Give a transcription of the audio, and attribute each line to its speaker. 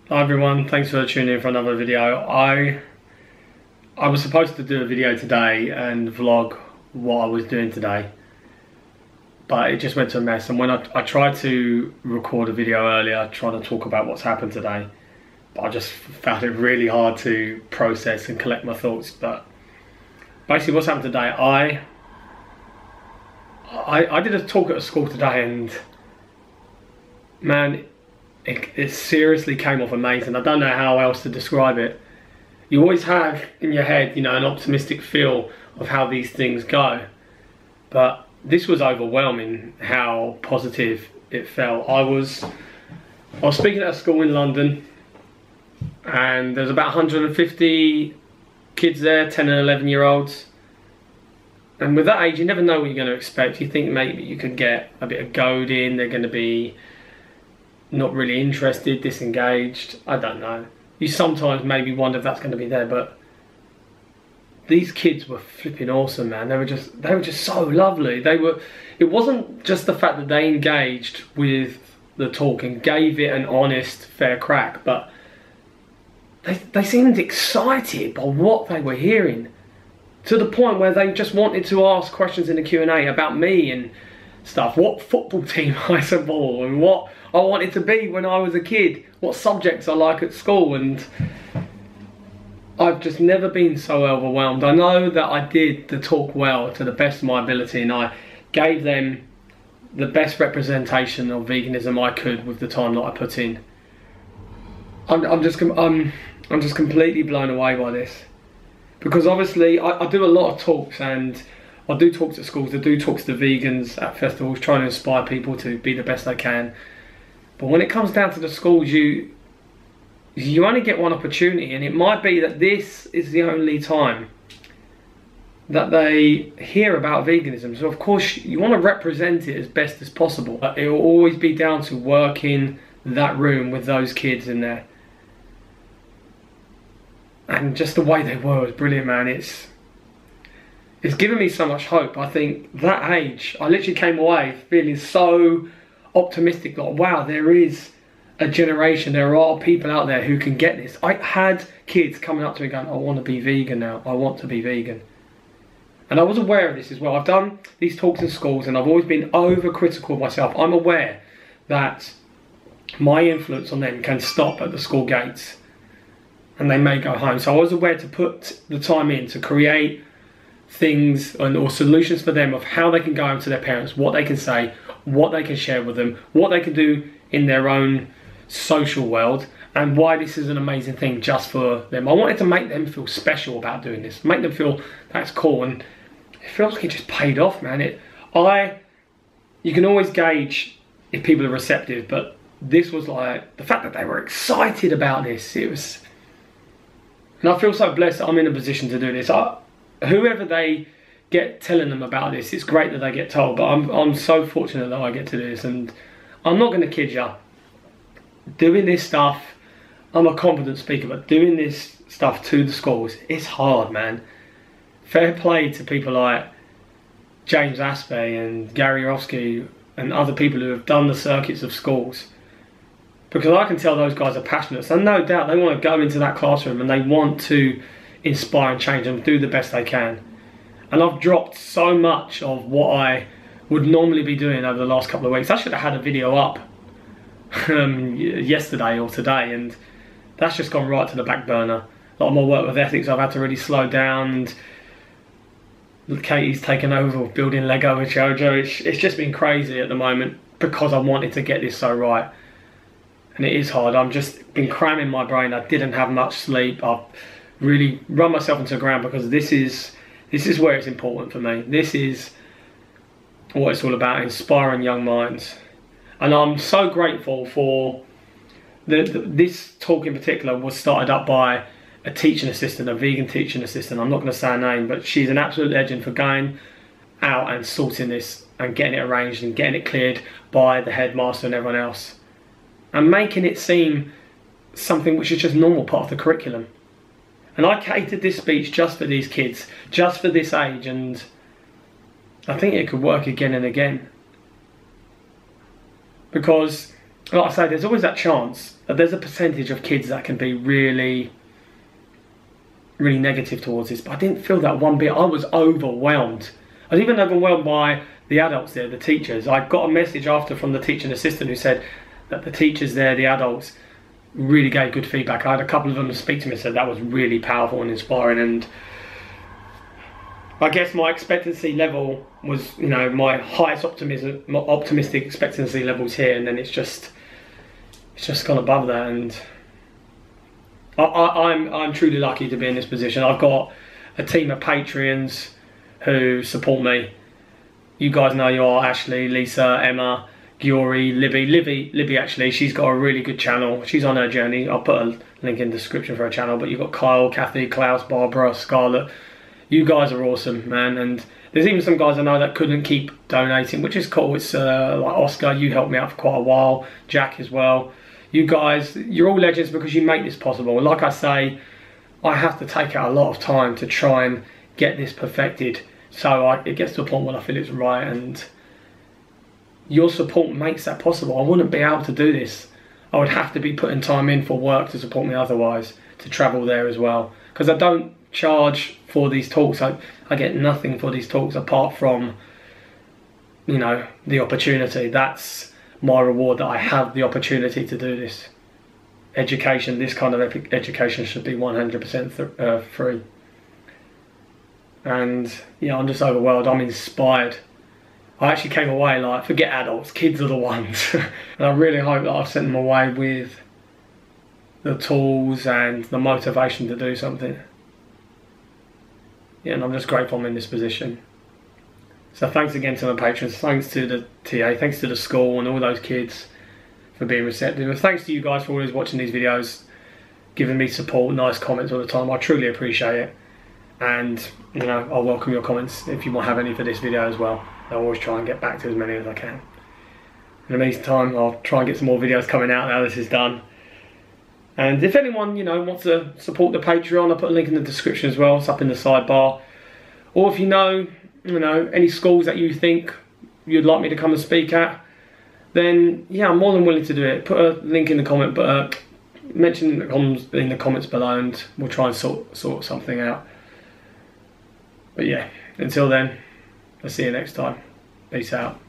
Speaker 1: Hi everyone, thanks for tuning in for another video. I was supposed to do a video today and vlog what I was doing today, but it just went to a mess. And when I tried to record a video earlier trying to talk about what's happened today, but I just found it really hard to process and collect my thoughts. But basically what's happened today, I did a talk at a school today, and man, it seriously came off amazing. I don't know how else to describe it. You always have in your head, you know, an optimistic feel of how these things go, but this was overwhelming how positive it felt. I was speaking at a school in London, and there's about 150 kids there, 10 and 11 year olds. And with that age, you never know what you're going to expect. You think maybe you could get a bit of goading, they're going to be not really interested, disengaged, I don't know. You sometimes maybe wonder if that's going to be there, but these kids were flipping awesome, man. They were just so lovely. It wasn't just the fact that they engaged with the talk and gave it an honest, fair crack, but they seemed excited by what they were hearing, to the point where they just wanted to ask questions in the Q&A about me and stuff, what football team I support and what I wanted to be when I was a kid, what subjects I like at school. And I've just never been so overwhelmed. I know that I did the talk well to the best of my ability, and I gave them the best representation of veganism I could with the time that I put in. I'm just completely blown away by this, because obviously I do a lot of talks, and I do talks at schools, I do talks to vegans at festivals, trying to inspire people to be the best they can. But when it comes down to the schools, you only get one opportunity, and it might be that this is the only time that they hear about veganism. So of course you want to represent it as best as possible. But it will always be down to working that room with those kids in there. And just the way they were was brilliant, man. It's given me so much hope. I think that age, I literally came away feeling so optimistic, like wow, there is a generation, there are people out there who can get this. I had kids coming up to me going, I want to be vegan now, I want to be vegan. And I was aware of this as well. I've done these talks in schools, and I've always been overcritical of myself. I'm aware that my influence on them can stop at the school gates and they may go home. So I was aware to put the time in to create things or solutions for them of how they can go home to their parents, what they can say, what they can share with them, what they can do in their own social world, and why this is an amazing thing just for them. I wanted to make them feel special about doing this, make them feel that's cool, and it feels like it just paid off, man. You can always gauge if people are receptive, but this was like, the fact that they were excited about this, and I feel so blessed that I'm in a position to do this. Whoever they get telling them about this, it's great that they get told, but I'm so fortunate that I get to do this. And I'm not going to kid you, doing this stuff, I'm a confident speaker, but doing this stuff to the schools, it's hard, man. Fair play to people like James Aspey and Gary Rofsky and other people who have done the circuits of schools, because I can tell those guys are passionate. So no doubt they want to go into that classroom and they want to inspire and change and do the best they can. And I've dropped so much of what I would normally be doing over the last couple of weeks. I should have had a video up yesterday or today, and that's just gone right to the back burner. A lot of my work with ethics I've had to really slow down, and Katie's taken over building Lego with Jojo. It's just been crazy at the moment because I wanted to get this so right. And it is hard. I've just been cramming my brain. I didn't have much sleep. I've really run myself into the ground, because this is where it's important for me. This is what it's all about, inspiring young minds. And I'm so grateful for this talk in particular was started up by a teaching assistant, a vegan teaching assistant. I'm not going to say her name, but she's an absolute legend for going out and sorting this and getting it arranged and getting it cleared by the headmaster and everyone else, and making it seem something which is just normal part of the curriculum. And I catered this speech just for these kids, just for this age, and I think it could work again and again. Because like I say, there's always that chance that there's a percentage of kids that can be really, really negative towards this, but I didn't feel that one bit. I was overwhelmed. I was even overwhelmed by the adults there, the teachers. I got a message after from the teaching assistant who said that the teachers there, the adults, really gave good feedback. I had a couple of them speak to me and said that was really powerful and inspiring, and I guess my expectancy level was, you know, my highest optimistic expectancy levels here, and then it's just gone above that, and I'm truly lucky to be in this position. I've got a team of Patreons who support me. You guys know you are: Ashley, Lisa, Emma, Giori, Libby actually, she's got a really good channel. She's on her journey. I'll put a link in the description for her channel. But you've got Kyle, Kathy, Klaus, Barbara, Scarlett. You guys are awesome, man. And there's even some guys I know that couldn't keep donating, which is cool. It's like Oscar, you helped me out for quite a while. Jack as well. You guys, you're all legends because you make this possible. Like I say, I have to take out a lot of time to try and get this perfected. So it gets to a point where I feel it's right, and your support makes that possible. I wouldn't be able to do this. I would have to be putting time in for work to support me otherwise, to travel there as well. Because I don't charge for these talks. I get nothing for these talks apart from, you know, the opportunity. That's my reward, that I have the opportunity to do this. Education, this kind of education should be 100% free. And yeah, I'm just overwhelmed. I'm inspired. I actually came away like, forget adults, kids are the ones. And I really hope that I've sent them away with the tools and the motivation to do something. Yeah, and I'm just grateful I'm in this position. So thanks again to my patrons, thanks to the TA, thanks to the school and all those kids for being receptive. And thanks to you guys for always watching these videos, giving me support, nice comments all the time. I truly appreciate it. And, you know, I'll welcome your comments if you want to have any for this video as well. I'll always try and get back to as many as I can. In the meantime, I'll try and get some more videos coming out now this is done. And if anyone, you know, wants to support the Patreon, I'll put a link in the description as well. It's up in the sidebar. Or if you know, any schools that you think you'd like me to come and speak at, then yeah, I'm more than willing to do it. Put a link in the comment, but mention in the comments below, and we'll try and sort something out. But yeah, until then, I'll see you next time. Peace out.